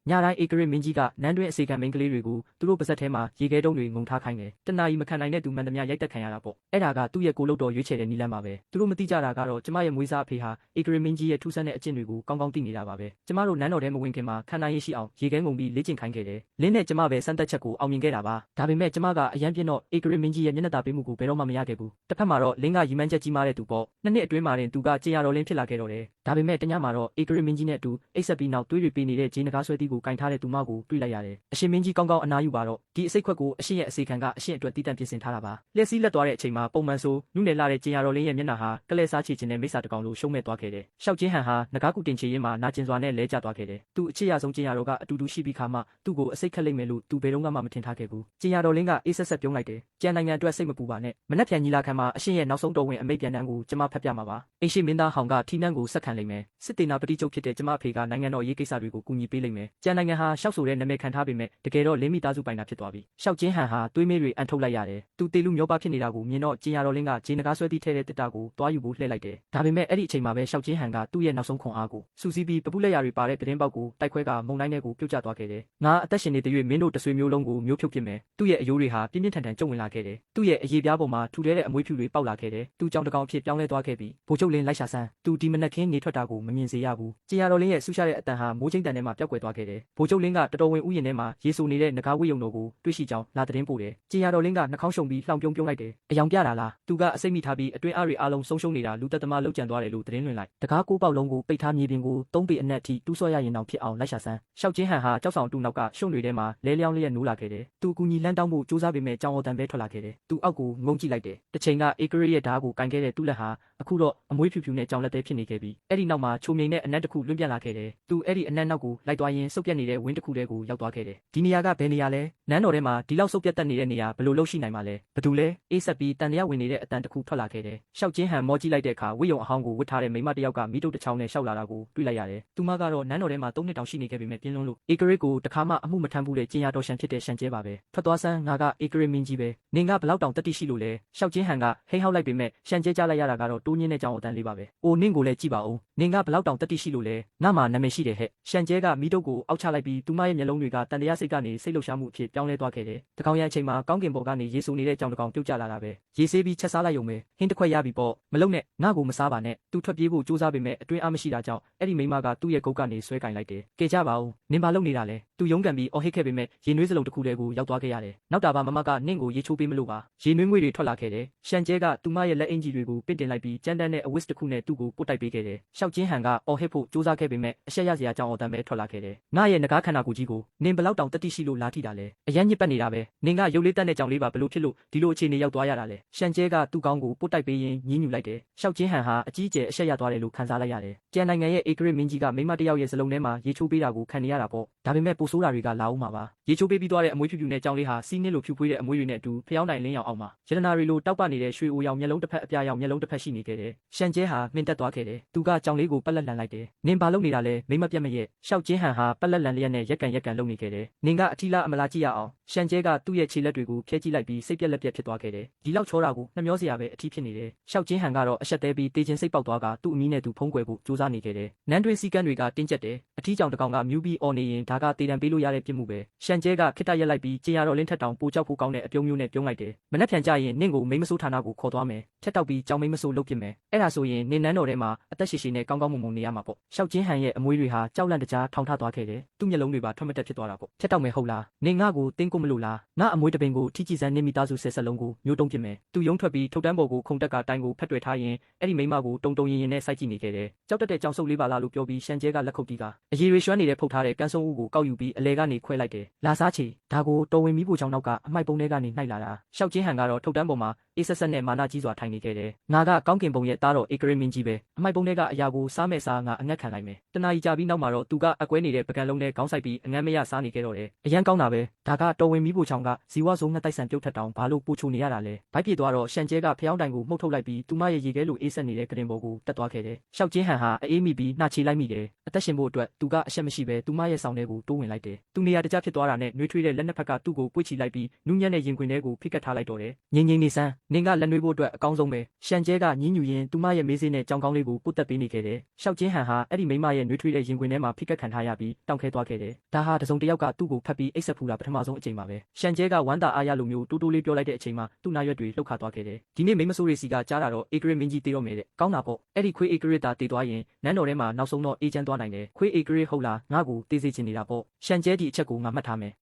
ညာတိုင်းဧကရစ်မင်းကြီးကနန်းတွင်းအစေခံမိန်းကလေးတွေကိုသူတို့ပါဇက်ထဲမှာရေခဲတုံးတွေငုံထားခိုင်းတယ်တနာရီမခံနိုင်တဲ့သူမှန်သမျှရိုက်တက်ခံရတာပေါ့အဲ့ဒါကသူ့ရဲ့ကိုလုတ်တော်ရွေးချယ်တဲ့နီလန်းပါပဲသူတို့မသိကြတာကတော့ကျမရဲ့မွေးစားအဖေဟာဧကရစ်မင်းကြီးရဲ့ထူးဆန်းတဲ့အကျင့်တွေကိုကောင်းကောင်းသိနေတာပါပဲကျမတို့နန်းတော်ထဲမဝင်ခင်မှာခံနိုင်ရရှိအောင်ရေခဲငုံပြီးလေ့ကျင့်ခိုင်းခဲ့တယ်လင်းနဲ့ကျမပဲစမ်းသပ်ချက်ကိုအောင်မြင်ခဲ့တာပါဒါပေမဲ့ကျမကအရန်ပြင်းတော့ဧကရစ်မင်းကြီးရဲ့မျက်နှာသာပေးမှုကိုဘယ်တော့မှမရခဲ့ဘူးတစ်ဖက်မှာတော့လင်းကရီမန်းချက်ကြီးမားတဲ့သူပေါ့နှစ်အတွင်းမှာတင်သူကကြေရတော်လင်းဖြစ်လာခဲ့တော့တယ်ဒါပေမဲ့တညမှာတော့ဧကရစ်မင်းကြီးနဲ့အတူအိတ်ဆက်ပြီးနောက်သွေးတွေပေးနေတဲ့ဂျင်းနဂါးဆွဲသီးကိုကင်ထားတဲ့သူမကိုတွေ့လိုက်ရတယ်အရှင်မင်းကြီးကောင်းကောင်းအနားယူပါတော့ဒီအစိတ်ခွက်ကိုအရှင်ရဲ့အစေခံကအရှင်အတွက်တည်တံ့ပြင်ဆင်ထားတာပါလျက်စီးလက်သွားတဲ့အချိန်မှာပုံမှန်ဆိုနုနယ်လာတဲ့ကြေရတော်လင်းရဲ့မျက်နှာဟာကလဲစားချေခြင်းနဲ့မိစ္ဆာတကောင်လိုရှုံးမဲ့သွားခဲ့တယ်ရှောက်ချင်းဟန်ဟာနဂါးကူတင်ချေရင်မှာနာကျင်စွာနဲ့လဲကျသွားခဲ့တယ်သူအချစ်ရဆုံးကြေရတော်ကအတူတူရှိပြီးခါမှသူ့ကိုအစိတ်ခက်လိုက်မယ်လို့သူဘယ်တော့မှမထင်ထားခဲ့ဘူးကြေရတော်လင်းကအေးဆက်ဆက်ပြုံးလိုက်တယ်ကြံနိုင်ငံအတွက်စိတ်မပူပါနဲ့မနှက်ဖြန်ညီလာခံမှာအရှင်ရဲ့နောက်ဆုံးတော်ဝင်အမိတ်ပြန်တန်းကိုကျမဖတ်ပြမှာပါအိမ်ရှိမင်းသားဟောင်ကထီနှန်းကိုဆက်ခံလိမ့်မယ်စစ်တေနာပတိချုပ်ဖြစ်တဲ့ကျမအဖေကနိုင်ငံတော်ရေးကိစ္စတွေကိုကူညီပေးလိမ့်မယ်ကြံနိုင်ငံဟာရှောက်ဆိုတဲ့နာမည်ခံထားပေမဲ့တကယ်တော့လင်းမိသားစုပိုင်တာဖြစ်သွားပြီရှောက်ချင်းဟန်ဟာသွေးမေးတွေအန်ထုတ်လိုက်ရတယ်သူတေလူမျိုးပါဖြစ်နေတာကိုမြင်တော့ကျင်ရတော်လင်းကဂျင်းနဂါးဆွဲသီးထဲတဲ့တစ်တာကိုတွားယူဖို့လှည့်လိုက်တယ်ဒါပေမဲ့အဲ့ဒီအချိန်မှာပဲရှောက်ချင်းဟန်ကသူ့ရဲ့နောက်ဆုံးခွန်အားကိုစူးစီးပြီးပပုလက်ရတွေပါတဲ့သတင်းပေါက်ကိုတိုက်ခွဲကမုံတိုင်းထဲကိုပြုတ်ကျသွားခဲ့တယ်ငါအသက်ရှင်နေတဲ့၍မင်းတို့တဆွေမျိုးလုံးကိုမျိုးဖြုတ်ပစ်မယ်သူ့ရဲ့အယိုးတွေဟာပြင်းပြင်းထန်ထန်ကျုံဝင်လာခဲ့တယ်သူ့ရဲ့အရေးပြားပေါ်မှာထူထဲတဲ့အမွေးဖြူတွေပေါက်လာခဲ့တယ်သူကြောင်တကောင်အဖြစ်ပြောင်းလဲသွားခဲ့ပြီးဗိုလ်ချုပ်လင်းလိုက်ရှာဆန်းသူဒီမနက်ခင်းနေထွက်တာကိုမမြင်စေရဘူးကျင်ရတော်လင်းရဲ့ဆူရှာတဲ့အတန်ဟာမိုးချင်းတန်ထဲမှာပျောက်ကွယ်သွားခဲ့တယ်ဗိုလ်ချုပ်လင်းကတတော်ဝင်ဥယျာဉ်ထဲမှာရေဆူနေတဲ့နဂါးဝိယုံတော်ကိုတွေ့ရှိကြောင်းလာသတင်းပို့တယ်ကျင်ရတော်လင်းကနှာခေါင်းရှုံပြီးလှောင်ပြုံးလိုက်တယ်အယောင်ပြတာလားသူကအစိတ်မိထားပြီးအတွင်းအားတွေအားလုံးဆုံးရှုံးနေတာလူသက်သမားလောက်ကျန်သွားတယ်လို့သတင်းလွှင့်လိုက်တကားကိုးပေါက်လုံးကိုပိတ်ထားမြေပြင်ကို3ပေအနက်အထိတူးဆော့ရရင်တောင်ဖြစ်အောင်လိုက်ရှာဆန်းရှောက်ချင်းဟန်ဟာကြောက်ဆောင်တူနောက်ကရှုံတွေထဲမှာလဲလျောင်းလျက်နိုးလာခဲ့တယ်သူအကူကြီးလမ်းတောင်းဖို့စူးစမ်းပေမဲ့ကြောင်အော်တန်ပဲထွက်လာခဲ့တယ်သူအောက်ကိုငုံကြည့်လိုက်တယ်တစ်ချိန်ကဧကရစ်ရဲ့ဓားကိုကင်ခဲ့တဲ့သူ့လက်ဟာအခုတော့အမွေးဖြူဖြူနဲ့ကြောင်လက်သေးဖြစ်နေခဲ့ပြီးအဲ့ဒီနောက်မှာချိုမြိန်နဲ့အနက်တစ်ခုလွင့်ပြလာခဲ့တယ်သူအဲ့ဒီအနက်နောက်ကိုလိုက်သွားရင်စုပ်ပြတ်နေတဲ့ဝင်းတစ်ခုတည်းကိုရောက်သွားခဲ့တယ်ဒီနေရာကဘယ်နေရာလဲနန်းတော်ထဲမှာဒီလောက်စုပ်ပြတ်တတ်နေတဲ့နေရာဘယ်လိုလုပ်ရှိနိုင်မှာလဲဘသူလဲအေးဆက်ပြီးတန်တရားဝင်နေတဲ့အတန်တစ်ခုထွက်လာခဲ့တယ်ရှောက်ချင်းဟန်မောကြည့်လိုက်တဲ့အခါဝိယုံအဟောင်းကိုဝတ်ထားတဲ့မိမတစ်ယောက်ကမိတုတ်တစ်ချောင်းနဲ့ရှောက်လာတာကိုတွေ့လိုက်ရတယ်သူမကတော့နန်းတော်ထဲမှာ3နှစ်တောင်ရှိနေခဲ့ပေမဲ့ပြင်းလွန်းလို့ဧကရစ်ကိုတခါမှအမှုမထမ်းဘူးတဲ့ကျင်ရတော်ရှန်ဖြစ်တဲ့ရှန်ကျဲပါပဲထွက်သွားစမ်းငါကဧကရစ်မင်းကြီးပဲနင်ကဘလောက်တောင်တက်တိရှိလို့လဲရှောက်ချင်းဟန်ကဟိဟောက်လိုက်ပေမဲ့ရှန်ကျဲကြလိုက်ရတာကတော့တိုးညင်းတဲ့ကြောင်အတန်လေးပါပဲအိုနင့်ကိုလည်းကြည့်ပါဦးနင်ကဘလောက်တောင်တက်တိရှိလို့လဲငါမှနာမည်ရှိတယ်ဟဲ့ရှန်ကျဲကမိတုတ်ကိုအောက်ချလိုက်ပြီးသူမရဲ့မျက်လုံးတွေကတန်တရားစိတ်ကနေစိတ်လှုပ်ရှားမှုအဖြစ်ပြောင်းလဲသွားခဲ့တယ်တကောင်ရအချိန်မှာကောင်းကင်ဘော်ကနေရေဆူနေတဲ့ကြောင်တကောင်ပြုတ်ကျလာတာပဲရေဆေးပြီးချက်စားလိုက်ုံပဲဟင်းတစ်ခွက်ရပြီပေါ့မလုံနဲ့ငါ့ကိုမစားပါနဲ့သူထွက်ပြေးဖို့စူးစမ်းပေမဲ့အတွင်းအားမရှိတာကြောင့်အဲ့ဒီမိမကသူ့ရဲ့ဂုတ်ကနေဆွဲကင်လိုက်တယ်ကဲကြပါဦးနင်ဘာလုပ်နေတာလဲသူရုန်းကန်ပြီးအော်ဟစ်ခဲ့ပေမဲ့ရေနွေးစလုံးတစ်ခုတည်းကိုရောက်သွားခဲ့ရတယ်နောက်တာပါမမကနင့်ကိုရေချိုးပေးမလို့ပါရေနွေးငွေတွေထွက်လာခဲ့တယ်ရှန်ကျဲကသူမရဲ့လက်အင်ကြီးတွေကိုပင့်တင်လိုက်ပြီးကြမ်းတမ်းတဲ့အဝစ်တစ်ခုနဲ့သူ့ကိုပုတ်တိုက်ပေးခဲ့တယ်ရှောက်ချင်းဟန်ကအော်ဟစ်ဖို့စူးစမ်းခဲ့ပေမဲ့အဆက်ရစရာကြောင်အော်တန်ပဲထွက်လာခဲ့တယ်ငါရဲ့ငကားခန္ဓာကိုယ်ကြီးကိုနင်ဘလောက်တောင်တက်တိရှိလို့လာထိတာလဲအရန်ညစ်ပတ်နေတာပဲနင်ကရုပ်လေးတက်တဲ့ကြောင်လေးပါဘလို့ဖြစ်လို့ဒီလိုအခြေအနေရောက်သွားရတာလဲရှန်ကျဲကသူ့ကောင်းကိုပုတ်တိုက်ပေးရင်ညှင်းညူလိုက်တယ်ရှောက်ချင်းဟန်ဟာအကြီးကျယ်အဆက်ရသွားတယ်လို့ခံစားလိုက်ရတယ်ကျန်နိုင်ငံရဲ့ဧကရစ်မင်းကြီးကမိမတယောက်ရဲ့စလုံးထဲမှာရေချိုးပေးတာကိုခံနေရတာပေါ့ဒါပေမဲ့ပိုဆိုးတာတွေကလာအောင်မှာပါရေချိုးပေးပြီးသွားတဲ့အမွေးဖြူဖြူနဲ့ကြောင်လေးဟာစီးနစ်လိုဖြူဖွေးတဲ့အမွေးတွေနဲ့အတူဖျောင်းတိုင်လင်းရောင်အောင်မှာရတနာတွေလိုတောက်ပနေတဲ့ရွှေအိုရောင်မျက်လုံးတစ်ဖက်အပြာရောင်မျက်လုံးတစ်ဖက်ရှိနေခဲ့တယ်ရှန်ကျဲဟာမှင်တက်သွားခဲ့တယ်သူကကြောင်လေးကိုပက်လက်လန်လိုက်တယ်နင်ဘာလုပ်နေတာလဲမိမပြတ်မရဲ့ရှောက်ချင်းဟန်ဟာပက်လက်လန်လျက်နဲ့ရက်ကန်လုံနေခဲ့တယ်နင်ကအထီလာအမလာကြည့်ရအောင်ရှန်ကျဲကသူ့ရဲ့ခြေလက်တွေကိုဖျက်ကြည့်လိုက်ပြီးစိတ်ပြက်လက်ပြက်ဖြစ်သွားခဲ့တယ်ဒီလောက်ချောတာကိုနှမျောစရာပဲအထီးဖြစ်နေတယ်ရှောက်ချင်းဟန်ကတော့အဆက်သေးပြီးတေးချင်းစိတ်ပေါက်သွားကသူ့အမီးနဲ့သူဖုံးကွယ်ဖို့ကြိုးစားနေခဲ့တယ်နန်းတွင်းစီကန်းတွေကတင်းကျပ်တယ်အထီးကြောင်တကောင်ကမြူးပြီးအော်နေရင်ဒါကတေးတံပေးလို့ရတဲ့ပြစ်မှုပဲရှန်ကျဲကခိတရက်လိုက်ပြီးကျင်ရတော်လင်းထက်တောင်ပိုကြောက်ဖို့ကောင်းတဲ့အပြုံးမျိုးနဲ့ပြုံးလိုက်တယ်မနှက်ဖြန်ကြရင်နင့်ကိုမိမဆိုးဌာနကိုခေါ်သွားမယ်ဖြတ်တောက်ပြီးကြောင်မိမဆိုးလုပ်ပစ်မယ်အဲ့ဒါဆိုရင်နင်နန်းတော်ထဲမှာအသက်ရှည်ရှည်နဲ့ကောင်းကောင်းမွန်မွန်နေရမှာပေါ့ရှောက်ချင်းဟန်ရဲ့အမွေးတွေဟာကြောက်လန့်တကြားထောင်ထသွားခဲ့တယ်သူ့မျက်လုံးတွေပါထွက်မတက်ဖြစ်သွားတာပေါ့ဖြတ်တောက်မယ်ဟုတ်လားနင်ငါ့ကိုတင်းကိုမလို့လားငါအမွေးတပင်ကိုထိကြည့်စမ်းနင်မိသားစုဆက်လုံးကိုမျိုးတုံးပစ်မယ်သူယုံထွက်ပြီးထုတ်တန်းပေါ်ကိုခုံတက်ကတိုင်ကိုဖက်တွေ့ထားရင်အဲ့ဒီမိမကိုတုံရင်နဲ့စိုက်ကြည့်နေခဲ့တယ်ကြောက်တက်တဲ့ကြောင်ဆုပ်လေးပါလားလို့ပြောပြီးရှန်ကျဲကလက်ခုပ်တီးကအရေတွေရွှမ်းနေတဲ့ဖုတ်ထားတဲ့ကန်စုံဦးကိုကောက်ယူပြီးအလဲကနေခွဲလိုက်တယ်လာစားချေဒါကိုတော်ဝင်မီးဖို့ချောင်းနောက်ကအမိုက်ပုံထဲကနေနှိုက်လာတာရှောက်ချင်းဟန်ကတော့ထုတ်တန်းပေါ်မှာအေးဆက်ဆက်နဲ့မာနကြီးစွာထိုင်နေခဲ့တယ်ငါကကောင်းကင်ဘုံရဲ့သားတော်ဧကရစ်မင်းကြီးပဲအမိုက်ပုံထဲကအရာကိုစားမဲ့စားငါအငတ်ခံလိုက်မယ်တနာရီကြာပြီးနောက်မှာတော့သူကအကွဲနေတဲ့ပကံလုံးနဲ့ခေါင်းဆိုင်ပြီးအငတ်မရစားနေခဲ့တော့တယ်အရန်ကောင်းတာပဲဒါကတော်ဝင်မီးဖို့ချောင်းကဇီဝဆိုးငှက်တိုက်ဆန်ပြုတ်ထက်တောင်ဘာလို့ပူချိုနေရတာလဲဘိုက်ပြေသွားတော့ရှန်ကျဲကဖျောင်းတိုင်ကိုမှုတ်ထုတ်လိုက်ပြီးသူမရဲ့ရေခဲလိုအေးဆက်နေတဲ့ကရင်ဘော်ကိုတက်သွားခဲ့တယ်ရှောက်ချင်းဟန်ဟာအေးမိပြီးနှာချေလိုက်မိတယ်အသက်ရှင်ဖို့အတွက်သူကအဆက်မရှိပဲသူမရဲ့ဆောင်ထဲကိုတိုးဝင်လိုက်တယ်သူနေရာတကျဖြစ်သွားတာနဲ့နှွေးထွေးတဲ့လက်နှစ်ဖက်ကသူ့ကိုပွေ့ချီလိုက်ပြီးနူးညံ့တဲ့ရင်ခွင်ထဲကိုဖိကတ်ထားလိုက်တော့တယ်ငိမ့်နေစမ်း နင်ကလက်နွေးဖို့အတွက်အကောင်းဆုံးပဲရှန်ကျဲကညင်းညူရင်းသူမရဲ့မေးစေးနဲ့ကြောင်ကောင်းလေးကိုပုတ်တက်ပေးနေခဲ့တယ်ရှောက်ချင်းဟန်ဟာအဲ့ဒီမိမရဲ့နှွေးထွေးတဲ့ရင်ခွင်ထဲမှာဖိကက်ခံထားရပြီးတောင့်ခဲသွားခဲ့တယ်ဒါဟာတစုံတစ်ယောက်ကသူ့ကိုဖတ်ပြီးအိတ်ဆက်ဖူးတာပထမဆုံးအကြိမ်ပါပဲရှန်ကျဲကဝမ်းသာအားရလိုမျိုးတိုးတိုးလေးပြောလိုက်တဲ့အချိန်မှာသူ့နားရွက်တွေလှုပ်ခါသွားခဲ့တယ်ဒီနေ့မိမဆိုးတွေစီကကြားတာတော့အေဂရစ်မင်းကြီးတေးတော့မယ်တဲ့ကောင်းတာပေါ့အဲ့ဒီခွေးအေဂရစ်တာတေးသွားရင်နန်းတော်ထဲမှာနောက်ဆုံးတော့အေးချမ်းသွားနိုင်တယ်ခွေးအေဂရစ်ဟုတ်လားငါ့ကိုတေးစေချင်နေတာပေါ့ရှန်ကျဲဒီအချက်ကိုငါမှတ်ထားမယ်